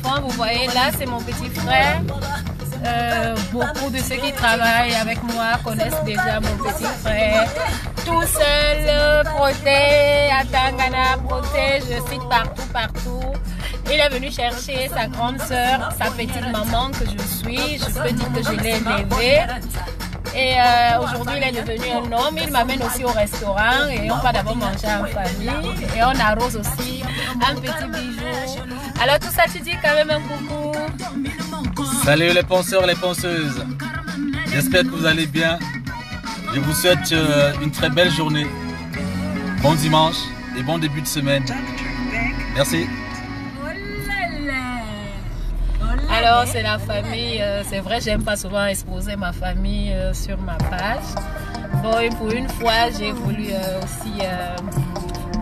enfants. Vous voyez, là, c'est mon petit frère. Beaucoup de ceux qui travaillent avec moi connaissent déjà mon petit frère. Tout seul, Proté, à Tangana, Proté, je cite partout. Il est venu chercher sa grande soeur, sa petite maman que je suis. Je peux dire que je l'ai élevée. Et aujourd'hui, il est devenu un homme. Il m'amène aussi au restaurant et on va d'abord manger en famille. Et on arrose aussi un petit bijou. Alors tout ça, tu dis quand même un coucou. Salut les penseurs et les penseuses. J'espère que vous allez bien. Je vous souhaite une très belle journée. Bon dimanche et bon début de semaine. Merci. Alors c'est la famille, c'est vrai j'aime pas souvent exposer ma famille sur ma page. Bon et pour une fois j'ai voulu aussi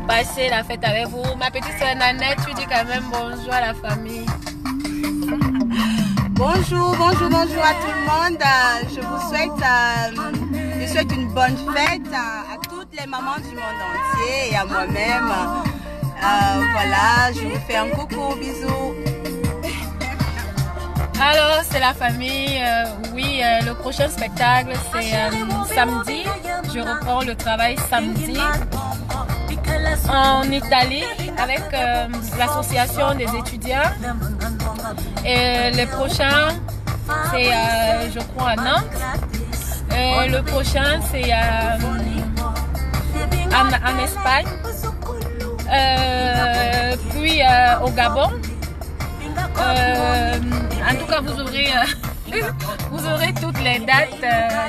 passer la fête avec vous. Ma petite soeur Nanette, tu dis quand même bonjour à la famille. Bonjour à tout le monde. Je vous souhaite une bonne fête à toutes les mamans du monde entier et à moi-même. Voilà, je vous fais un coucou, bisous. Alors c'est la famille, oui, le prochain spectacle c'est samedi, je reprends le travail samedi en Italie avec l'association des étudiants et le prochain c'est je crois à Nantes, le prochain c'est en Espagne, puis au Gabon. En tout cas, vous aurez toutes les dates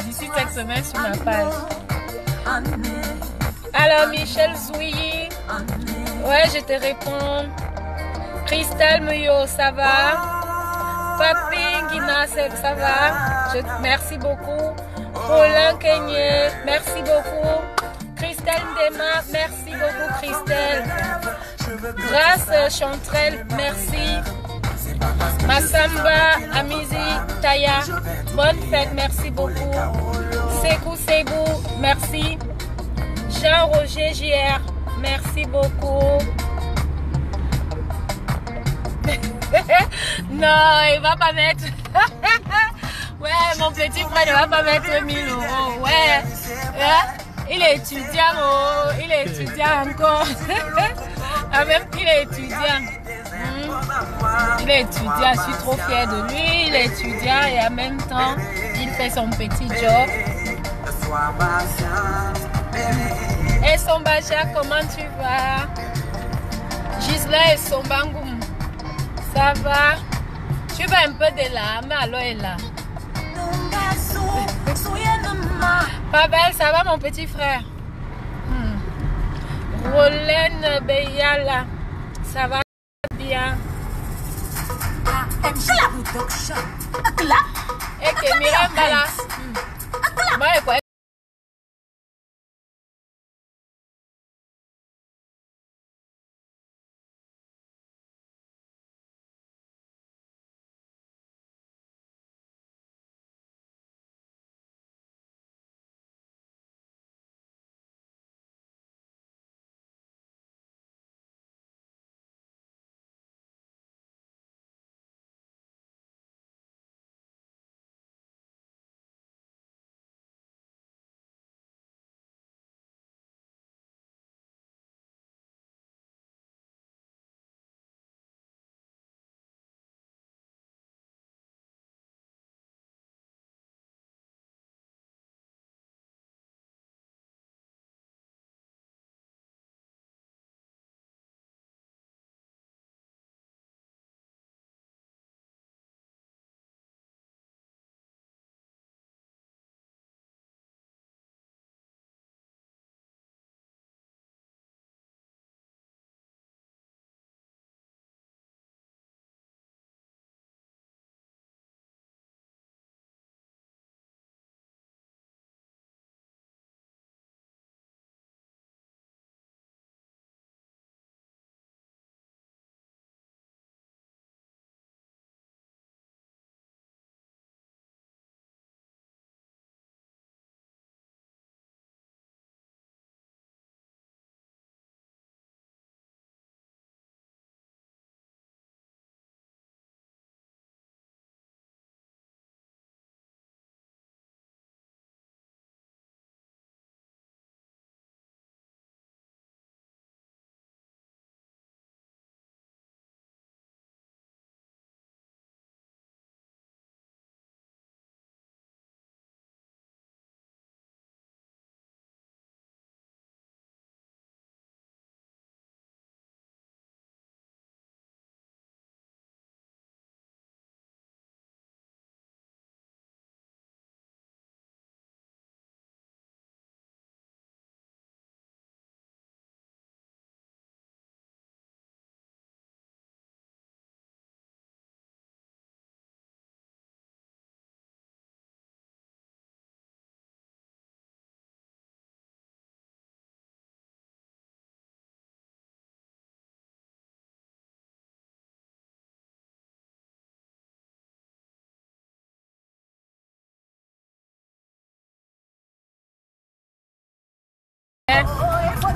d'ici cette semaine sur ma page. Alors, Michel Zouilly, ouais, je te réponds. Christelle Muyo, ça va? Papi Guina, ça va? Merci beaucoup. Paulin Kenyé, merci beaucoup. Christelle Ndema, merci beaucoup, Christelle. Grâce Chantrelle, merci. Massamba, Amizi, Taya, bonne fête, merci beaucoup. Sekou Sebou, merci. Jean-Roger JR, merci beaucoup. Non, il va pas mettre. Ouais, mon petit frère ne va pas mettre 1000 €. Ouais, il est étudiant, oh. Il est étudiant encore. Même qu'il est étudiant. Il est étudiant, je suis trop fière de lui. Il est étudiant et en même temps, il fait son petit job. Et Sombaja, comment tu vas? Gisela et Sombangoum, ça va? Tu vas un peu de là, mais alors elle est là. Pavel, ça va mon petit frère? Rolène Beyala, ça va bien? Et que Miranda là.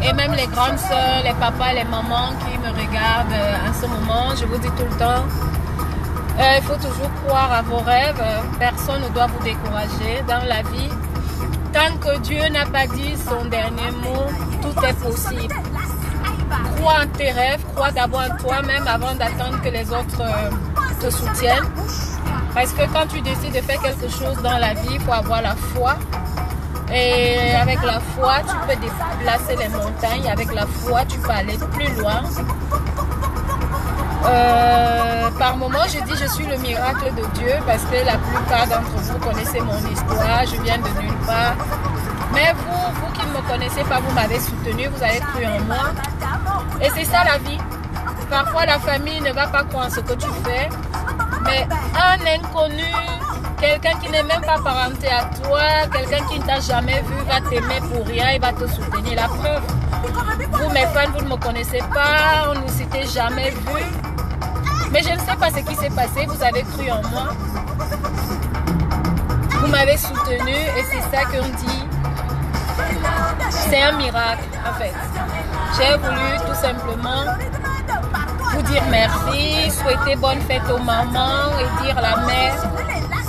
et même les grandes soeurs, les papas, les mamans qui me regardent en ce moment, je vous dis tout le temps, il faut toujours croire à vos rêves. Personne ne doit vous décourager dans la vie. Tant que Dieu n'a pas dit son dernier mot, tout est possible. Crois en tes rêves, crois d'abord en toi-même avant d'attendre que les autres te soutiennent. Parce que quand tu décides de faire quelque chose dans la vie, il faut avoir la foi. Et avec la foi, tu peux déplacer les montagnes. Avec la foi, tu peux aller plus loin. Par moments, je dis je suis le miracle de Dieu parce que la plupart d'entre vous connaissez mon histoire. Je viens de nulle part. Mais vous qui ne me connaissez pas, vous m'avez soutenu, vous avez cru en moi. Et c'est ça la vie. Parfois, la famille ne va pas croire en ce que tu fais. Mais un inconnu, quelqu'un qui n'est même pas parenté à toi, quelqu'un qui ne t'a jamais vu, va t'aimer pour rien, il va te soutenir. La preuve, vous mes fans, vous ne me connaissez pas, on ne s'était jamais vu. Mais je ne sais pas ce qui s'est passé, vous avez cru en moi. Vous m'avez soutenu et c'est ça qu'on dit. C'est un miracle en fait. J'ai voulu tout simplement vous dire merci, souhaiter bonne fête aux mamans et dire la mère,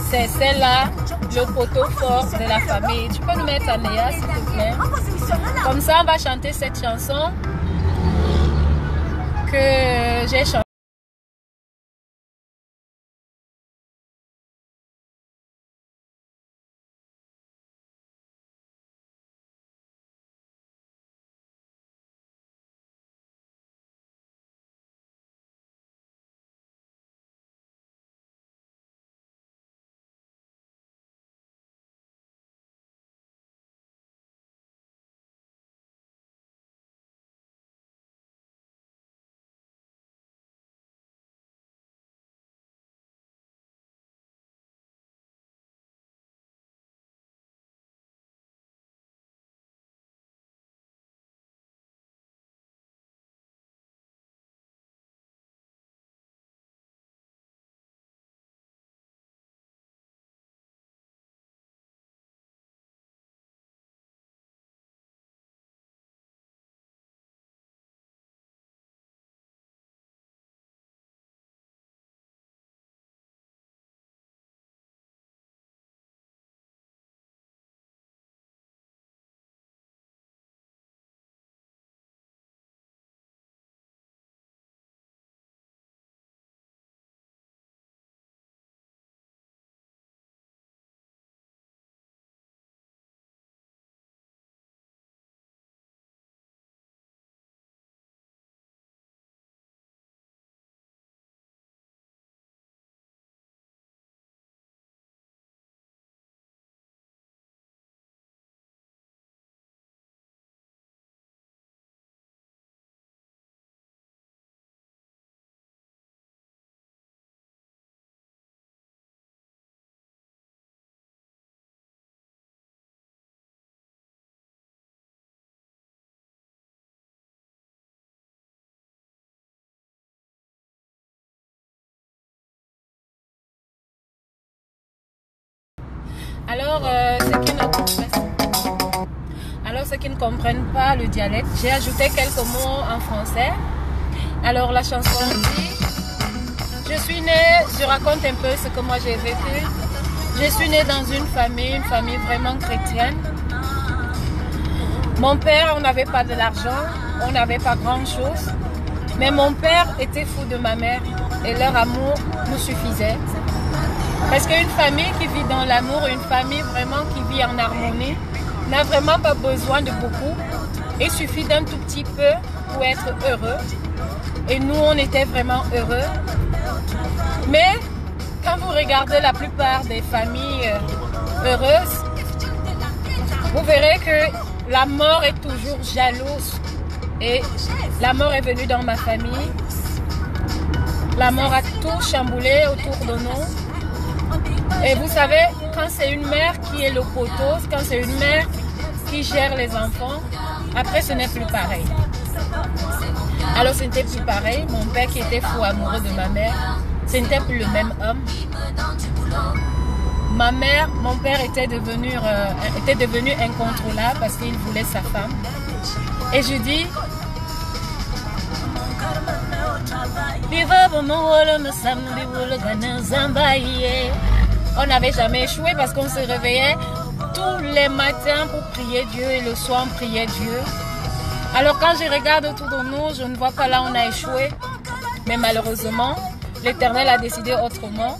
c'est celle-là, le poteau fort de la famille. Tu peux nous mettre Anéa s'il te plaît. Comme ça on va chanter cette chanson que j'ai chantée. Alors, ceux qui ne comprennent pas le dialecte, j'ai ajouté quelques mots en français. Alors, la chanson dit, je suis née, je raconte un peu ce que moi j'ai vécu. Je suis née dans une famille vraiment chrétienne. Mon père, on n'avait pas de l'argent, on n'avait pas grand-chose. Mais mon père était fou de ma mère et leur amour nous suffisait. Parce qu'une famille qui vit dans l'amour, une famille vraiment qui vit en harmonie, n'a vraiment pas besoin de beaucoup. Il suffit d'un tout petit peu pour être heureux. Et nous, on était vraiment heureux. Mais quand vous regardez la plupart des familles heureuses, vous verrez que la mort est toujours jalouse. Et la mort est venue dans ma famille. La mort a tout chamboulé autour de nous. Et vous savez, quand c'est une mère qui est le poteau, quand c'est une mère qui gère les enfants, après ce n'est plus pareil. Alors ce n'était plus pareil. Mon père qui était fou amoureux de ma mère, ce n'était plus le même homme. Ma mère, mon père était devenu incontrôlable parce qu'il voulait sa femme. Et je dis, on n'avait jamais échoué parce qu'on se réveillait tous les matins pour prier Dieu et le soir on priait Dieu. Alors quand je regarde autour de nous, je ne vois pas là où on a échoué. Mais malheureusement, l'Éternel a décidé autrement.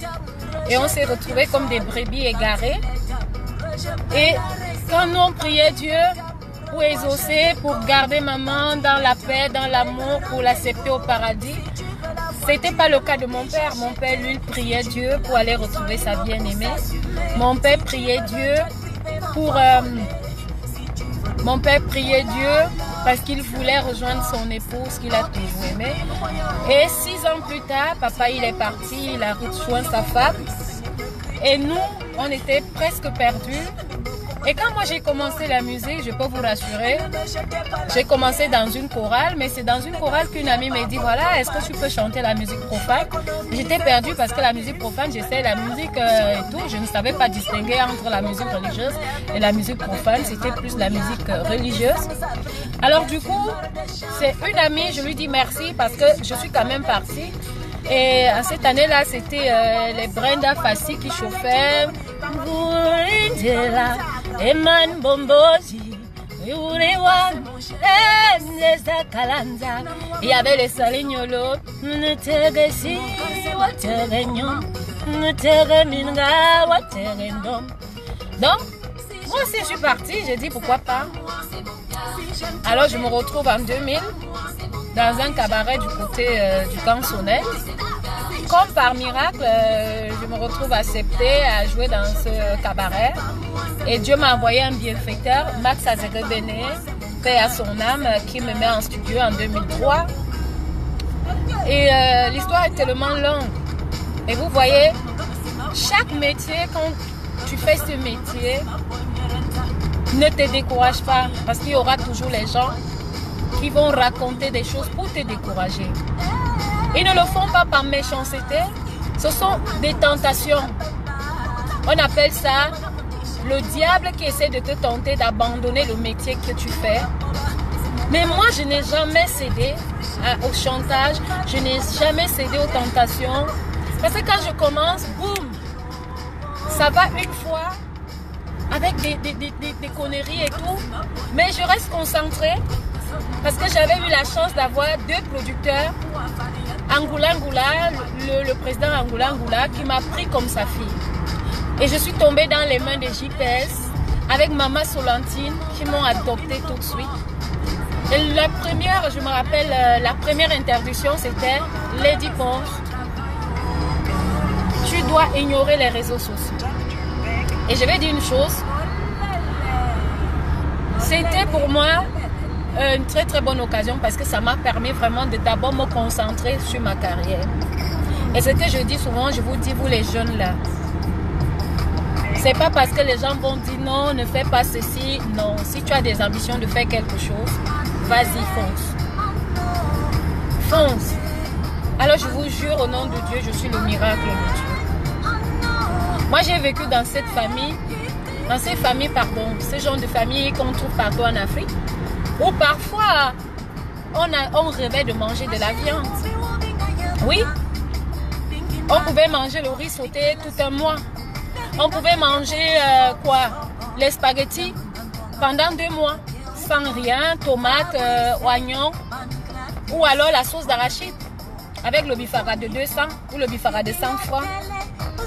Et on s'est retrouvés comme des brebis égarées. Et quand nous on priait Dieu pour exaucer, pour garder maman dans la paix, dans l'amour, pour l'accepter au paradis, ce n'était pas le cas de mon père. Mon père, lui, priait Dieu pour aller retrouver sa bien-aimée. Mon père priait Dieu pour... mon père priait Dieu parce qu'il voulait rejoindre son épouse qu'il a toujours aimée. Et 6 ans plus tard, papa, il est parti, il a rejoint sa femme. Et nous, on était presque perdus. Et quand moi j'ai commencé la musique, je peux vous rassurer, j'ai commencé dans une chorale, mais c'est dans une chorale qu'une amie m'a dit, voilà, est-ce que tu peux chanter la musique profane? J'étais perdue parce que la musique profane, j'essayais la musique et tout, je ne savais pas distinguer entre la musique religieuse et la musique profane, c'était plus la musique religieuse. Alors du coup, c'est une amie, je lui dis merci parce que je suis quand même partie. Et à cette année-là, c'était les Brenda Fassi qui chauffaient. Eman Bomboji, il y avait les Salignolo, donc, moi aussi je suis partie, j'ai dit pourquoi pas. Alors je me retrouve en 2000 dans un cabaret du côté du Camp Sonnel. Comme par miracle, je me retrouve acceptée à jouer dans ce cabaret. Et Dieu m'a envoyé un bienfaiteur, Max Azegrebene, paix à son âme, qui me met en studio en 2003. Et l'histoire est tellement longue. Et vous voyez, chaque métier, quand tu fais ce métier, ne te décourage pas. Parce qu'il y aura toujours les gens qui vont raconter des choses pour te décourager. Ils ne le font pas par méchanceté, ce sont des tentations. On appelle ça le diable qui essaie de te tenter d'abandonner le métier que tu fais. Mais moi, je n'ai jamais cédé au chantage, je n'ai jamais cédé aux tentations. Parce que quand je commence, boum, ça va une fois avec des conneries et tout. Mais je reste concentrée parce que j'avais eu la chance d'avoir 2 producteurs. Angoula Angoula, le président Angoula Angoula qui m'a pris comme sa fille. Et je suis tombée dans les mains des JPS avec Maman Solantine qui m'ont adoptée tout de suite. Et la première, je me rappelle, la première interdiction c'était Lady Ponce. Tu dois ignorer les réseaux sociaux. Et je vais dire une chose. C'était pour moi une très très bonne occasion parce que ça m'a permis vraiment de d'abord me concentrer sur ma carrière. Et ce que je dis souvent, je vous dis, vous les jeunes là, c'est pas parce que les gens vont dire non, ne fais pas ceci, non. Si tu as des ambitions de faire quelque chose, vas-y, fonce. Fonce. Alors je vous jure au nom de Dieu, je suis le miracle de Dieu. Moi j'ai vécu dans cette famille, ce genre de famille qu'on trouve partout en Afrique, où parfois on rêvait de manger de la viande. Oui, on pouvait manger le riz sauté tout un mois. On pouvait manger les spaghettis pendant 2 mois, sans rien, tomates, oignons, ou alors la sauce d'arachide, avec le bifara de 200 ou le bifara de 100 francs,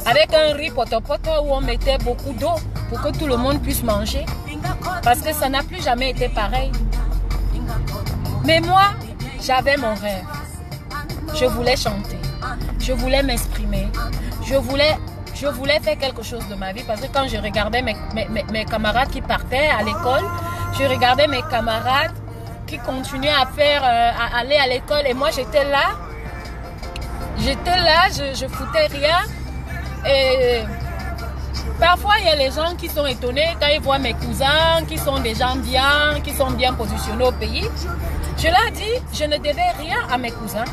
avec un riz poto-poto où on mettait beaucoup d'eau pour que tout le monde puisse manger, parce que ça n'a plus jamais été pareil. Mais moi, j'avais mon rêve. Je voulais chanter, je voulais m'exprimer, je voulais faire quelque chose de ma vie, parce que quand je regardais mes camarades qui partaient à l'école, je regardais mes camarades qui continuaient à aller à l'école, et moi j'étais là, je foutais rien. Et parfois il y a les gens qui sont étonnés quand ils voient mes cousins qui sont des gens bien, qui sont bien positionnés au pays. Je leur dis, je ne devais rien à mes cousins,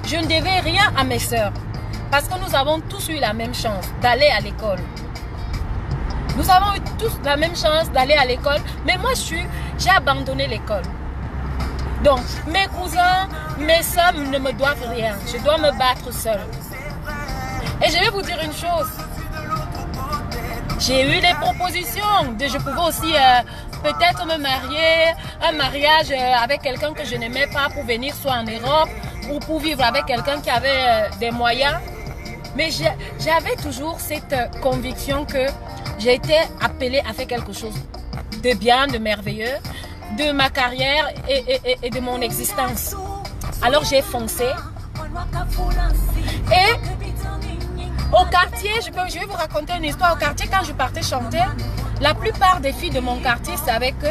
je ne devais rien à mes soeurs. Parce que nous avons tous eu la même chance d'aller à l'école. Nous avons eu tous la même chance d'aller à l'école. Mais moi, j'ai abandonné l'école. Donc, mes cousins, mes soeurs ne me doivent rien. Je dois me battre seule. Et je vais vous dire une chose. J'ai eu des propositions. Je pouvais aussi peut-être me marier, un mariage avec quelqu'un que je n'aimais pas pour venir soit en Europe ou pour vivre avec quelqu'un qui avait des moyens. Mais j'avais toujours cette conviction que j'ai été appelée à faire quelque chose de bien, de merveilleux, de ma carrière et de mon existence. Alors j'ai foncé. Et au quartier, je vais vous raconter une histoire. Au quartier, quand je partais chanter, la plupart des filles de mon quartier savaient que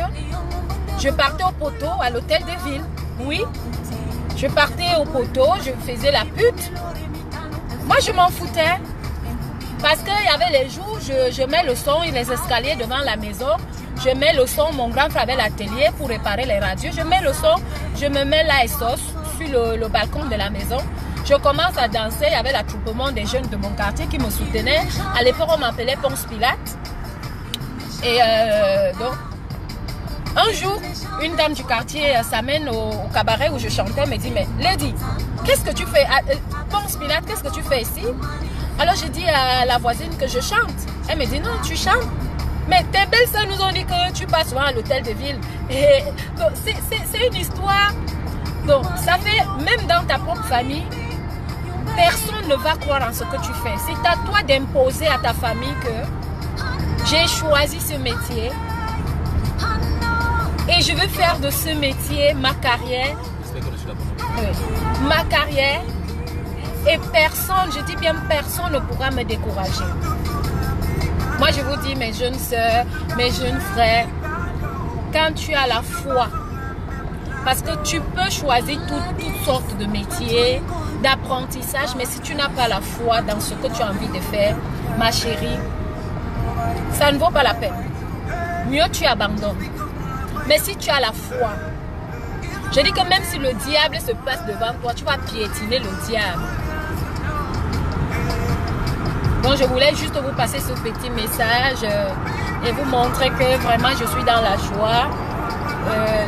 je partais au poteau à l'hôtel de ville. Oui, je partais au poteau, je faisais la pute. Moi, je m'en foutais. Parce qu'il y avait les jours, je mets le son et les escaliers devant la maison. Je mets le son, mon grand frère avait l'atelier pour réparer les radios. Je mets le son, je me mets là et sauce sur le balcon de la maison. Je commence à danser, il y avait l'attroupement des jeunes de mon quartier qui me soutenaient. À l'époque, on m'appelait Ponce Pilate. Et donc, un jour, une dame du quartier s'amène au cabaret où je chantais, me dit, mais Lady, qu'est-ce que tu fais? Ponce Pilate, qu'est-ce que tu fais ici? Alors j'ai dit à la voisine que je chante. Elle me dit, non, tu chantes. Mais tes belles soeurs nous ont dit que tu passes souvent à l'hôtel de ville. C'est une histoire. Donc, ça fait, même dans ta propre famille, personne ne va croire en ce que tu fais. C'est à toi d'imposer à ta famille que j'ai choisi ce métier et je veux faire de ce métier ma carrière. Ma carrière. Et personne, je dis bien personne ne pourra me décourager. Moi je vous dis, mes jeunes soeurs, mes jeunes frères, quand tu as la foi, parce que tu peux choisir toutes sortes de métiers, d'apprentissage, mais si tu n'as pas la foi dans ce que tu as envie de faire, ma chérie, ça ne vaut pas la peine. Mieux tu abandonnes. Mais si tu as la foi, je dis que même si le diable se passe devant toi, tu vas piétiner le diable. Donc je voulais juste vous passer ce petit message et vous montrer que vraiment je suis dans la joie.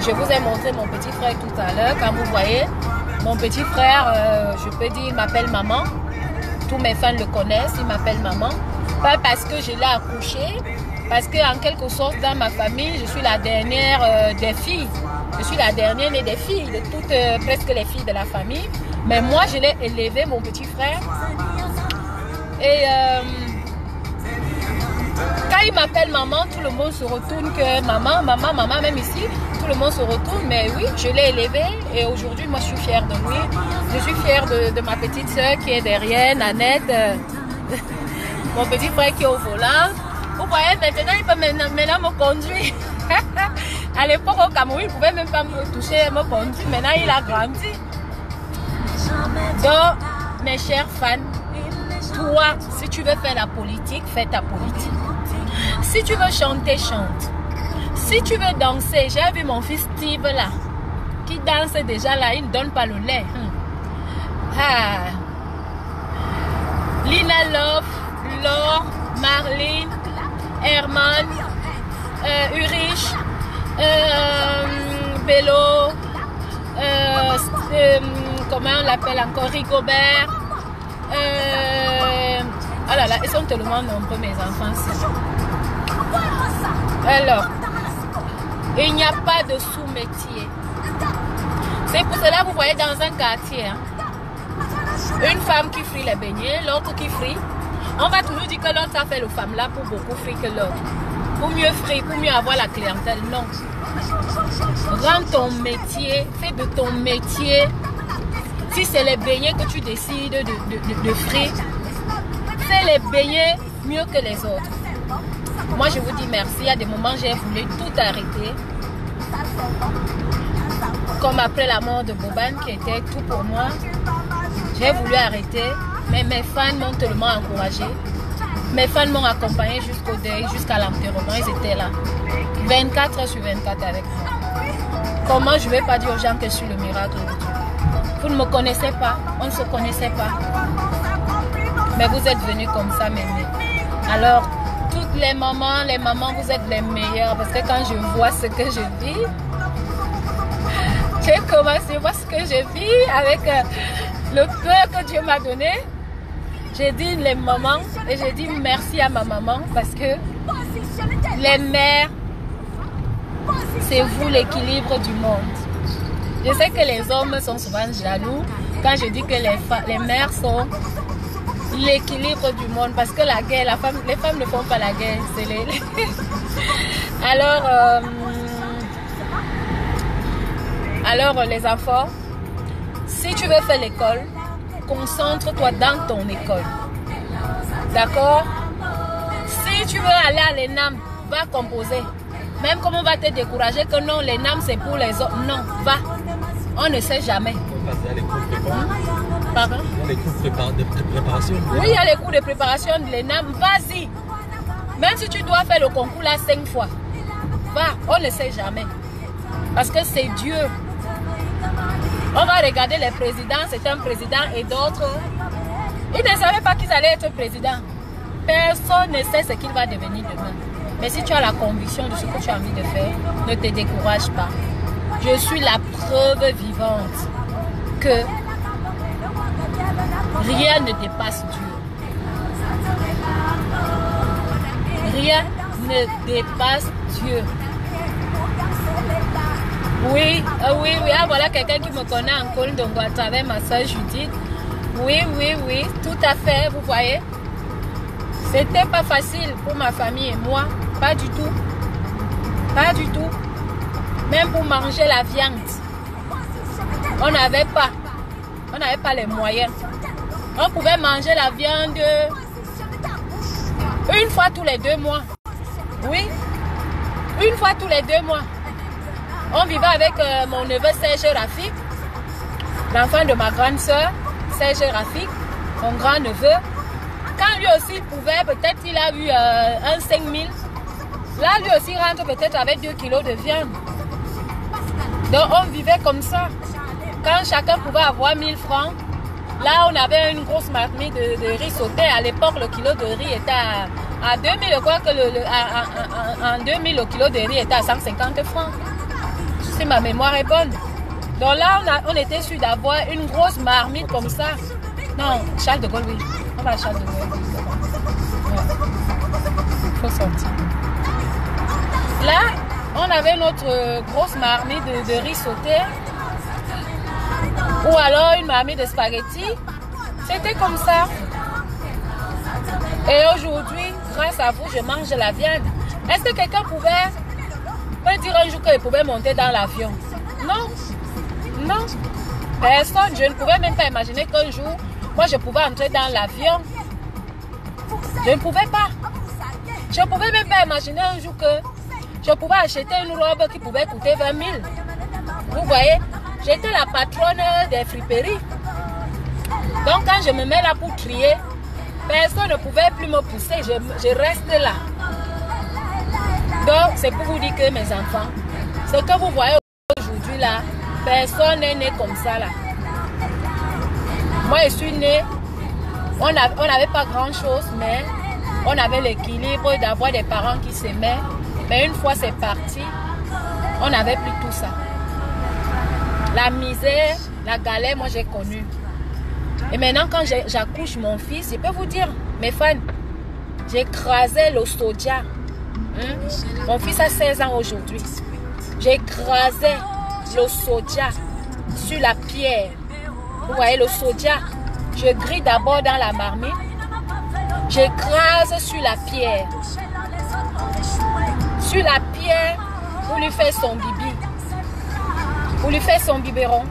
Je vous ai montré mon petit frère tout à l'heure. Comme vous voyez, mon petit frère, je peux dire, il m'appelle maman. Tous mes fans le connaissent, il m'appelle maman. Pas parce que je l'ai accouché, parce qu'en quelque sorte, dans ma famille, je suis la dernière des filles. Je suis la dernière née des filles, de toutes, presque les filles de la famille. Mais moi, je l'ai élevé, mon petit frère. Et quand il m'appelle maman, tout le monde se retourne que maman, maman, maman, même ici, tout le monde se retourne. Mais oui, je l'ai élevé et aujourd'hui, moi, je suis fière de lui. Je suis fière de ma petite soeur qui est derrière, Nanette, mon petit frère qui est au volant. Vous voyez, maintenant, il peut maintenant me conduire. À l'époque, au Cameroun, il ne pouvait même pas me toucher, me conduire. Maintenant, il a grandi. Donc, mes chers fans, toi, si tu veux faire la politique, fais ta politique. Si tu veux chanter, chante. Si tu veux danser, j'ai vu mon fils Steve là, qui danse déjà là, il ne donne pas le lait. Ah. Lina Love, Laure, Marlene, Herman, Ulrich, Bello, comment on l'appelle encore, Rigobert. Oh là là, ils sont tellement nombreux mes enfants. Alors, il n'y a pas de sous-métier. C'est pour cela que vous voyez dans un quartier, hein, une femme qui frit les beignets, l'autre qui frit. On va toujours dire que l'autre a fait le femme là pour beaucoup frire que l'autre. Pour mieux frire, pour mieux avoir la clientèle. Non. Rends ton métier, fais de ton métier. Si c'est les beignets que tu décides de frire, fais les beignets mieux que les autres. Moi, je vous dis merci. Il y a des moments, j'ai voulu tout arrêter. Comme après la mort de Boban, qui était tout pour moi. J'ai voulu arrêter, mais mes fans m'ont tellement encouragé. Mes fans m'ont accompagné jusqu'au deuil, jusqu'à l'enterrement. Ils étaient là. 24 heures sur 24 avec moi. Comment je ne vais pas dire aux gens que je suis le miracle de Dieu? Vous ne me connaissez pas, on ne se connaissait pas. Mais vous êtes venus comme ça, mémé. Alors, toutes les mamans, vous êtes les meilleures. Parce que quand je vois ce que je vis, J'ai commencé, moi ce que je vis avec le peu que Dieu m'a donné. J'ai dit les mamans et j'ai dit merci à ma maman parce que les mères, c'est vous l'équilibre du monde. Je sais que les hommes sont souvent jaloux quand je dis que les mères sont l'équilibre du monde parce que la guerre, les femmes ne font pas la guerre. Alors les enfants, si tu veux faire l'école, concentre-toi dans ton école. D'accord? Si tu veux aller à l'ENAM, va composer. Même comme on va te décourager que non, l'ENAM c'est pour les autres. Non, va. On ne sait jamais. Pardon? Il y a les cours de préparation. Oui, il y a les cours de préparation de l'ENAM. Vas-y. Même si tu dois faire le concours là 5 fois. Va, on ne sait jamais. Parce que c'est Dieu. On va regarder les présidents, c'est un président et d'autres. Ils ne savaient pas qu'ils allaient être président. Personne ne sait ce qu'il va devenir demain. Mais si tu as la conviction de ce que tu as envie de faire, ne te décourage pas. Je suis la preuve vivante que rien ne dépasse Dieu. Rien ne dépasse Dieu. Oui, oui, ah, voilà quelqu'un qui me connaît en Col Dongo à travers ma soeur Judith. Oui, tout à fait, vous voyez. C'était pas facile pour ma famille et moi, pas du tout. Pas du tout. Même pour manger la viande, on n'avait pas les moyens. On pouvait manger la viande une fois tous les 2 mois. Oui, une fois tous les 2 mois. On vivait avec mon neveu Serge Rafik, l'enfant de ma grande soeur, Serge Rafik, mon grand neveu. Quand lui aussi pouvait, peut-être il a eu un 5000. Là, lui aussi rentre peut-être avec 2 kilos de viande. Donc on vivait comme ça. Quand chacun pouvait avoir 1000 francs, là on avait une grosse marmite de riz sauté. À l'époque, le kilo de riz était à 2000. Je crois que en 2000, le kilo de riz était à 150 francs. Si ma mémoire est bonne. Donc là, on était sûr d'avoir une grosse marmite comme ça. Non, Charles de Gaulle, oui. On va à Charles de Gaulle. Il faut sortir. Là, on avait notre grosse marmite de riz sauté. Ou alors une marmite de spaghettis. C'était comme ça. Et aujourd'hui, grâce à vous, je mange la viande. Est-ce que quelqu'un pouvait me dire un jour qu'il pouvait monter dans l'avion? Non. Non. Personne. Je ne pouvais même pas imaginer qu'un jour, moi, je pouvais entrer dans l'avion. Je ne pouvais pas. Je ne pouvais même pas imaginer un jour que je pouvais acheter une robe qui pouvait coûter 20 000. Vous voyez, j'étais la patronne des friperies. Donc quand je me mets là pour trier, personne ne pouvait plus me pousser. Je reste là. Donc c'est pour vous dire que mes enfants, ce que vous voyez aujourd'hui là, personne n'est né comme ça là. Moi je suis née, on n'avait pas grand chose, mais on avait l'équilibre d'avoir des parents qui s'aimaient. Mais une fois c'est parti, on n'avait plus tout ça. La misère, la galère, moi j'ai connu. Et maintenant quand j'accouche mon fils, je peux vous dire, mes fans, j'écrasais le soja. Mon fils a 16 ans aujourd'hui. J'écrasais le soja sur la pierre. Vous voyez le soja, je grille d'abord dans la marmite. J'écrase sur la pierre. Sur la pierre pour lui faire son bibi. Pour lui faire son biberon.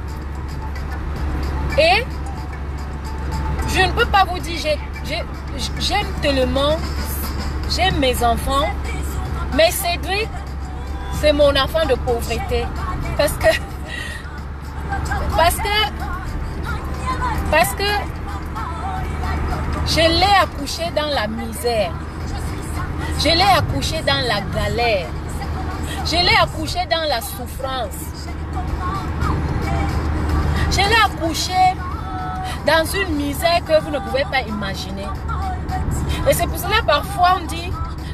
Et je ne peux pas vous dire, j'aime tellement, j'aime mes enfants. Mais Cédric, c'est mon enfant de pauvreté. Parce que je l'ai accouché dans la misère. Je l'ai accouché dans la galère. Je l'ai accouché dans la souffrance. Je l'ai accouché dans une misère que vous ne pouvez pas imaginer. Et c'est pour cela parfois on dit,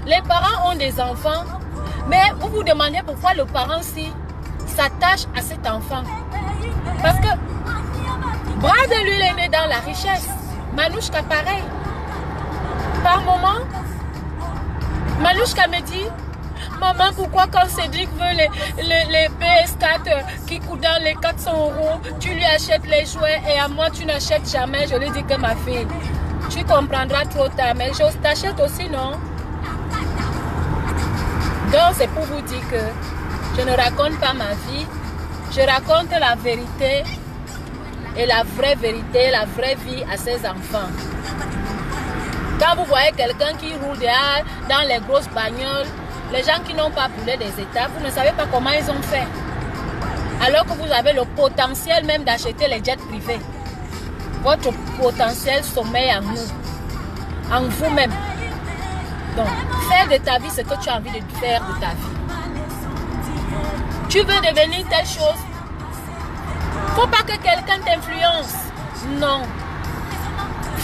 les parents ont des enfants, mais vous vous demandez pourquoi le parent-ci s'attache à cet enfant. Parce que bras de lui, il est né dans la richesse. Manouchka, pareil. Par moment, Manouchka me dit, maman, pourquoi quand Cédric veut les PS4 qui coûtent dans les 400 €, tu lui achètes les jouets et à moi, tu n'achètes jamais? Je lui dis que ma fille, tu comprendras trop tard, mais je t'achète aussi, non? Donc, c'est pour vous dire que je ne raconte pas ma vie, je raconte la vérité et la vraie vérité, la vraie vie à ses enfants. Quand vous voyez quelqu'un qui roule dehors dans les grosses bagnoles, les gens qui n'ont pas brûlé des étapes, vous ne savez pas comment ils ont fait. Alors que vous avez le potentiel même d'acheter les jets privés. Votre potentiel sommeille en nous, en vous-même. Donc, faire de ta vie ce que tu as envie de faire de ta vie. Tu veux devenir telle chose. Il ne faut pas que quelqu'un t'influence. Non.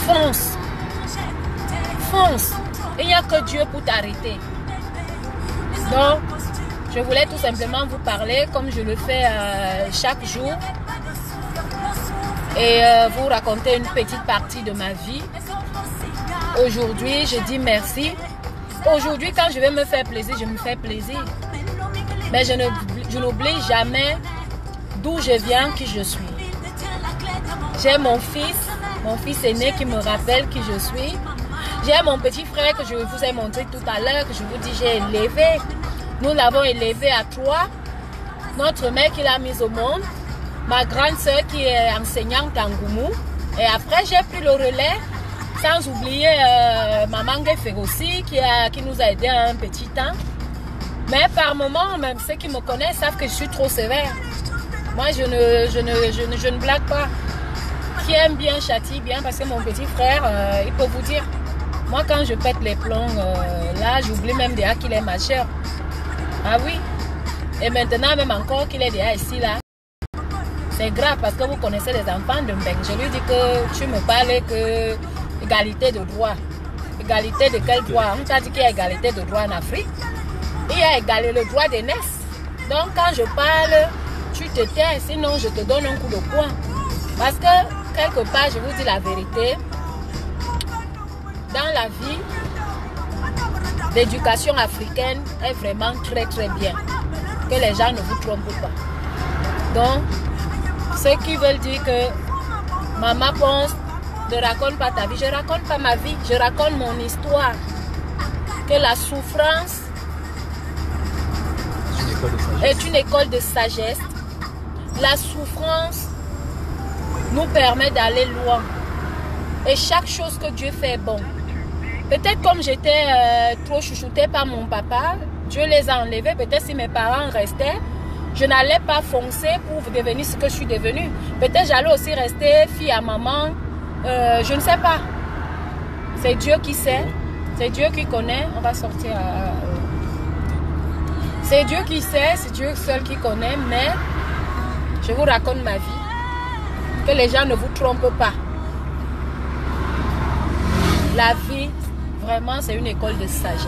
Fonce. Fonce. Il n'y a que Dieu pour t'arrêter. Donc, je voulais tout simplement vous parler comme je le fais chaque jour. Et vous raconter une petite partie de ma vie. Aujourd'hui, je dis merci. Aujourd'hui, quand je vais me faire plaisir, je me fais plaisir. Mais je n'oublie jamais d'où je viens, qui je suis. J'ai mon fils aîné qui me rappelle qui je suis. J'ai mon petit frère que je vous ai montré tout à l'heure, que je vous dis j'ai élevé. Nous l'avons élevé à 3. Notre mère qui l'a mise au monde. Ma grande soeur qui est enseignante en Goumou. Et après, j'ai pris le relais. Sans oublier maman Gefe aussi qui nous a aidés un petit temps. Mais par moment, même ceux qui me connaissent savent que je suis trop sévère. Moi, je ne blague pas. Qui aime bien châtie bien parce que mon petit frère, il peut vous dire, moi quand je pète les plombs, là j'oublie même déjà qu'il est majeur. Ah oui. Et maintenant même encore qu'il est déjà ici là. C'est grave parce que vous connaissez les enfants de Mbeng. Je lui dis que tu me parles que égalité de droit. Égalité de quel droit? On t'a dit qu'il y a égalité de droit en Afrique. Il y a égalité le droit d'aînesse. Donc quand je parle, tu te tais, sinon je te donne un coup de poing. Parce que quelque part, je vous dis la vérité, dans la vie, l'éducation africaine est vraiment très très bien. Que les gens ne vous trompent pas. Donc, ceux qui veulent dire que maman pense, ne raconte pas ta vie, je ne raconte pas ma vie, je raconte mon histoire. Que la souffrance est une école de sagesse. La souffrance nous permet d'aller loin. Et chaque chose que Dieu fait est bon. Peut-être comme j'étais trop chouchoutée par mon papa, Dieu les a enlevés. Peut-être si mes parents restaient, je n'allais pas foncer pour devenir ce que je suis devenue. Peut-être j'allais aussi rester fille à maman. Je ne sais pas. C'est Dieu qui sait. C'est Dieu qui connaît. On va sortir à... C'est Dieu qui sait. C'est Dieu seul qui connaît. Mais je vous raconte ma vie. Que les gens ne vous trompent pas. La vie, vraiment, c'est une école de sagesse.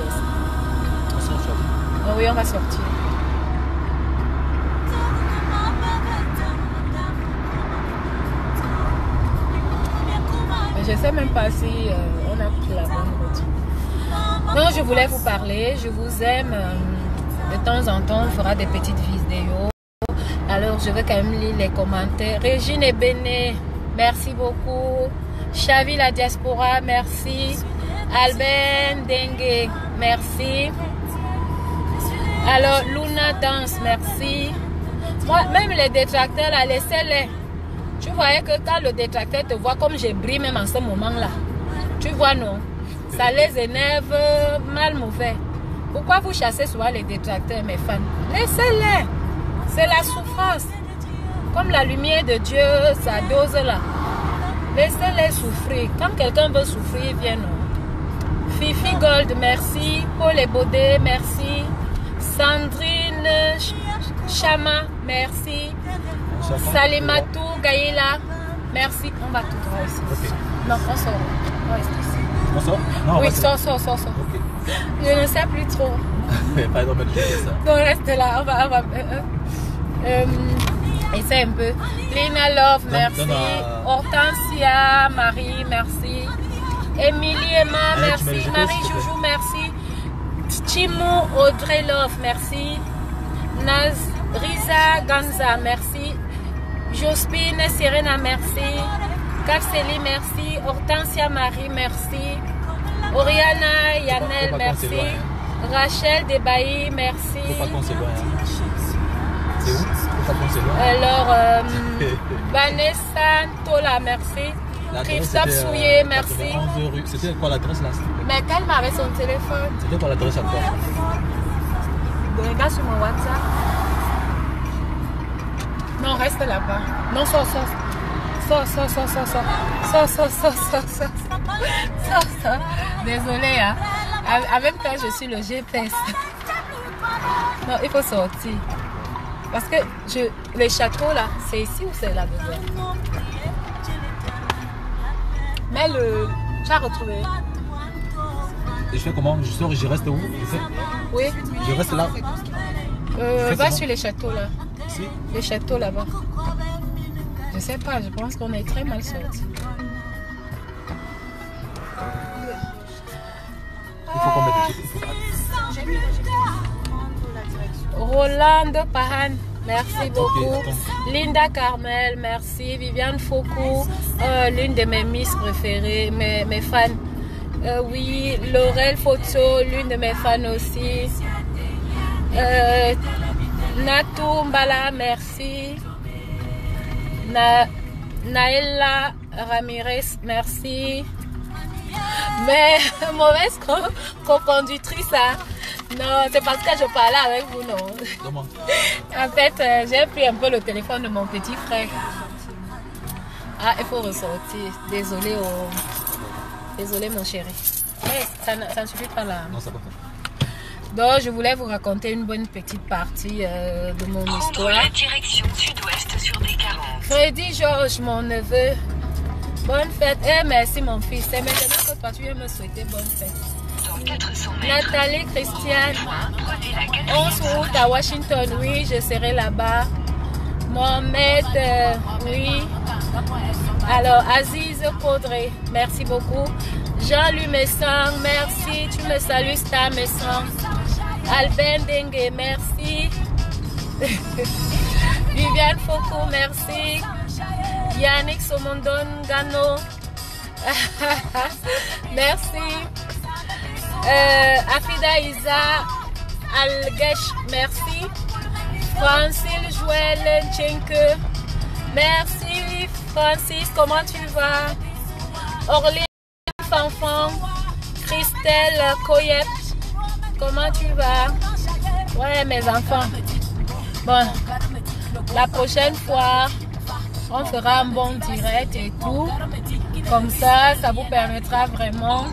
Oh oui, on va sortir. Je ne sais même pas si on a pris la bonne route. Donc, je voulais vous parler. Je vous aime. De temps en temps, on fera des petites vidéos. Alors, je vais quand même lire les commentaires. Régine et Béné, merci beaucoup. Chavi la diaspora, merci. Albert Dengue, merci. Alors, Luna Danse, merci. Moi, même les détracteurs, là, laissez-les. Tu voyais que quand le détracteur te voit comme je brille même en ce moment-là, tu vois, non? Ça les énerve mal mauvais. Pourquoi vous chassez souvent les détracteurs, mes fans? Laissez-les. C'est la souffrance. Comme la lumière de Dieu, sa dose là. Laissez-les souffrir. Quand quelqu'un veut souffrir, viens non. Fifi Gold, merci. Paul Ebodé, merci. Sandrine Chama, merci. Salimatou Gaïla, merci. On va tout droit ici. Okay. Non, on sort. On reste ici. On sort? Non, oui, sort. Okay. Je ne sais plus trop. Pardon, mais je fais ça. Donc reste là. On va Essaye un peu. Lina Love, merci. Hortensia, Marie, merci. Émilie Emma, merci. Marie Joujou, merci. Chimou Audrey Love, merci. Riza Ganza, merci. Jospine Serena, merci. Kapseli, merci. Hortensia Marie, merci. Oriana Yanel, merci. Rachel Debailly, merci. C'est où? Alors, Vanessa Tola, merci. Christophe Souillet, merci. C'était quoi l'adresse là? Mais qu'elle m'avait son téléphone. C'était quoi l'adresse à toi? Regarde sur mon WhatsApp. Non, reste là-bas. Non, sors. Désolée, hein. En même temps, je suis le GPS. Non, il faut sortir. Parce que le château là, c'est ici ou c'est là-dedans? Mais tu as retrouvé. Et je fais comment? Je sors et je reste où? Oui. Je reste là. Va sur les châteaux là. Si. Les châteaux là-bas. Je sais pas, je pense qu'on est très mal sortis. Il faut qu'on mette le Roland Pahan, merci beaucoup. Okay, Linda Carmel, merci. Viviane Foucault, l'une de mes miss préférées, mes fans. Oui, Laurel Photo, l'une de mes fans aussi. Natou Mbala, merci. Naëlla Ramirez, merci. Mais mauvaise co-conductrice, hein? Non, c'est parce que je parlais avec vous, non? Comment? En fait, j'ai pris un peu le téléphone de mon petit frère. Ah, il faut ressortir. Désolé, désolé mon chéri. Mais ça ne suffit pas là. Non, ça va pas. Donc, je voulais vous raconter une bonne petite partie de mon histoire. La direction sud-ouest sur D40. Freddy Georges, mon neveu. Bonne fête. Eh, merci mon fils. C'est maintenant que toi, tu viens me souhaiter bonne fête. Dans 400 mètres. Nathalie Christiane. 11 août à Washington. Oui, je serai là-bas. Mohamed, oui. Alors, Aziz Caudré, merci beaucoup. Jean-Louis Messang, merci. Tu me salues, Star Messang. Albin Dengue, merci. Viviane Foucault, merci. Yannick Somondon Gano, merci. Afida Isa Algesh, merci. Francine Joël Tchenke, merci. Francis, comment tu vas? Orléans Fanfan, Christelle Koyep, comment tu vas? Ouais, mes enfants. Bon, la prochaine fois, on fera un bon direct et tout. Comme ça, ça vous permettra vraiment.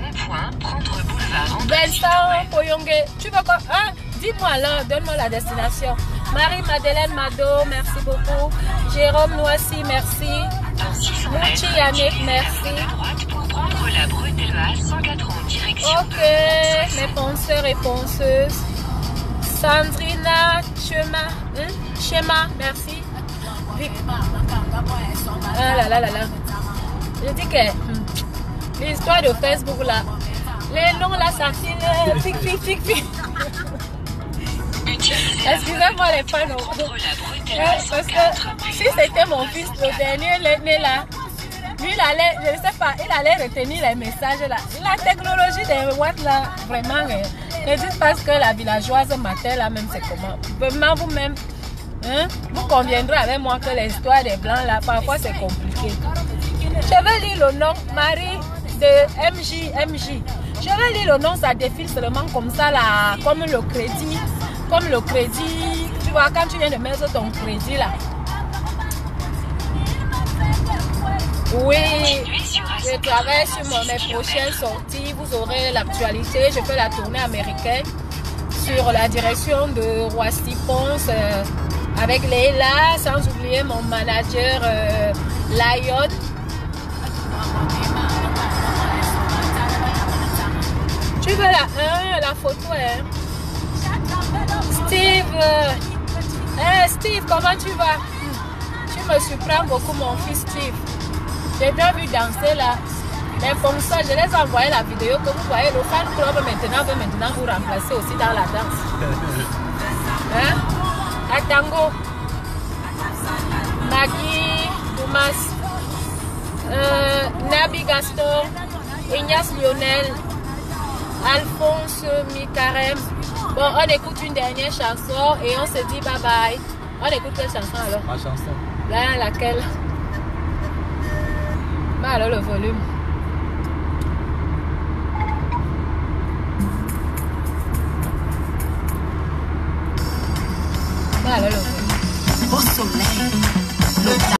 Vincent Poyongue, tu veux quoi? Hein? Dis-moi alors, donne-moi la destination. Marie-Madeleine Mado, merci beaucoup. Jérôme Noisy, merci. Mouchi Yannick, merci. Ok, mes penseurs et penseuses. Sandrina Chema, merci. Ah là là là là. Je dis que l'histoire de Facebook là, les noms là, ça file. Fic. Excusez-moi les fans. Parce que si c'était mon fils, le dernier né là, lui il allait, je ne sais pas, il allait retenir les messages là. La technologie des WhatsApp là, vraiment, ne dites pas que la villageoise matin là même c'est comment. Vraiment vous-même, hein, vous conviendrez avec moi que l'histoire des blancs là, parfois c'est compliqué. Je vais lire le nom, Marie de MJ. Je vais lire le nom, ça défile seulement comme ça là, comme le crédit. Tu vois, quand tu viens de mettre ton crédit là. Oui, je travaille sur mes prochaines sorties. Vous aurez l'actualité. Je fais la tournée américaine sur la direction de Roissy-Ponce avec Leila, sans oublier mon manager Lion. Tu veux la photo, hein? Steve, Steve, comment tu vas? Tu me surprends beaucoup, mon fils Steve. J'ai bien vu danser là. Mais pour ça, je les ai envoyé la vidéo que vous voyez. Le fan club maintenant veut maintenant vous remplacer aussi dans la danse. Hein? À Tango. Maggie, Thomas, Nabi Gaston, Ignace Lionel, Alphonse Mikarem. Bon, on écoute une dernière chanson et on se dit bye bye. On écoute quelle chanson alors? Ma chanson. Là, laquelle? Bah alors le volume. Bah alors le volume. Au soleil, le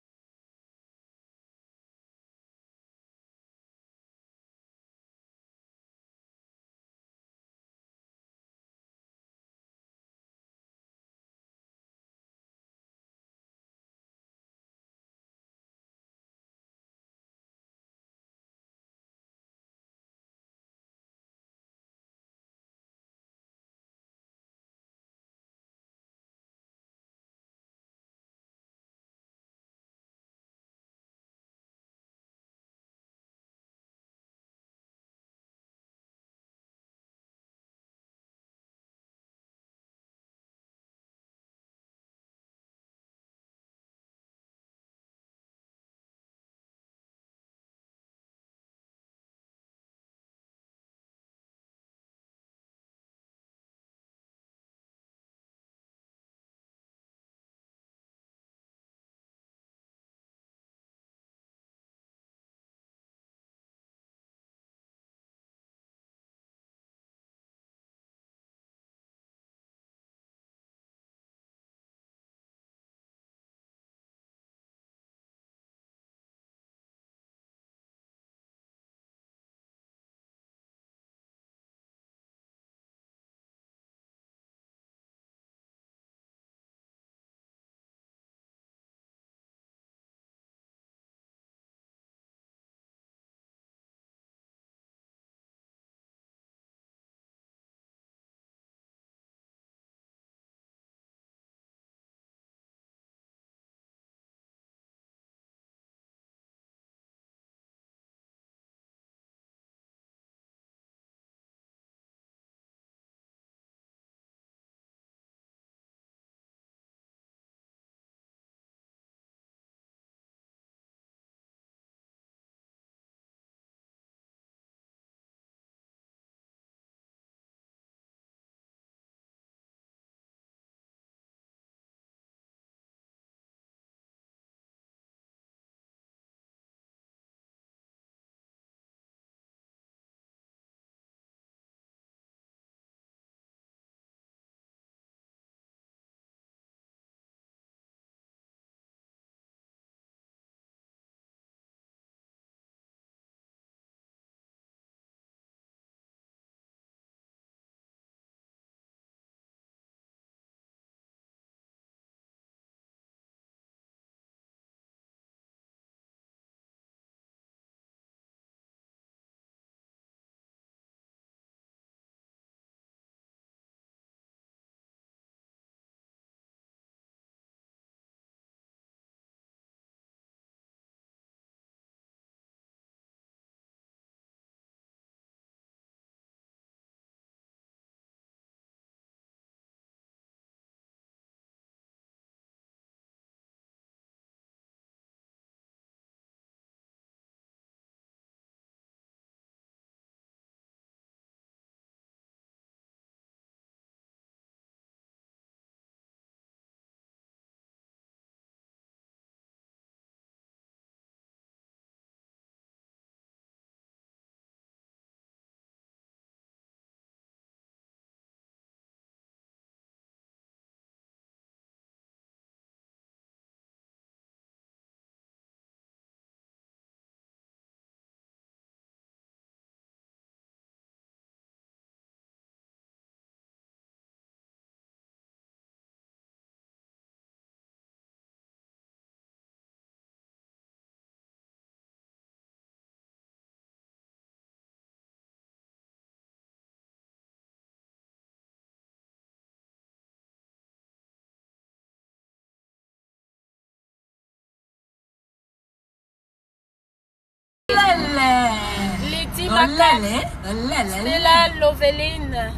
Aka, Stella Loveline,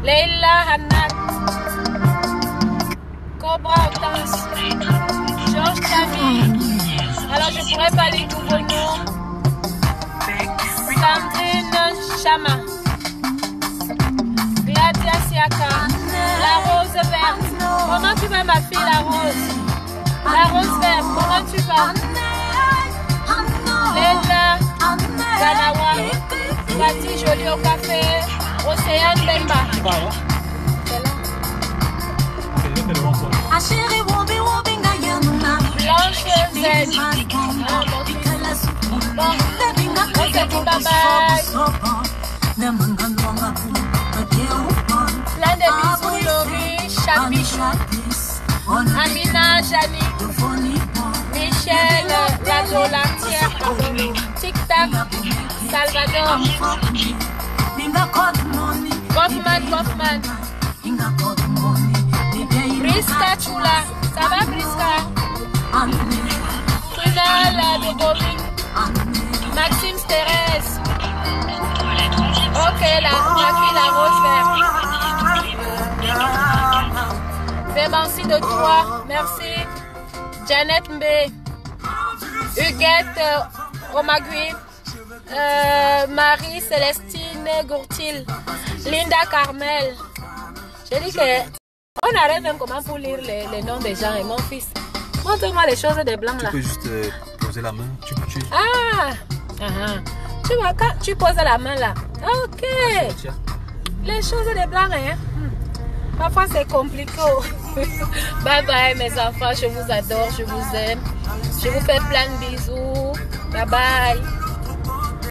Leila Hanat, Cobra Hortense, Georges Camille. Alors je pourrais pas les nouveaux noms. Sandrine Chama, Gladia Siaka, la rose verte. Comment tu vas ma fille la rose? La rose verte, comment tu vas? Léna Ganawa, Cathy Jolie au café, Océane Bemba. Blanche Z. Bon, on se dit bye bye. Plein de bisous, Laurie, Chabichou, Amina, Jani, Michel, la Dolatière, Tic Tac, Salvador, Goffman, Briska Chula, ça va Briska? Trina, la Dodovine, Maxime Thérèse. Ok, la fille, la rose verte. Vémancie de toi, merci. Janet Mbé, Huguette Omagui, Marie-Célestine Gourtil, Linda Carmel. J'ai dit que on arrête même comment pour lire les noms des gens et mon fils. Montre-moi les choses des blancs là. Tu peux juste poser la main. Tu vois quand tu poses la main là. Ok. Les choses des blancs hein. Parfois c'est compliqué. Bye bye mes enfants, je vous adore, je vous aime. Je vous fais plein de bisous. Bye bye.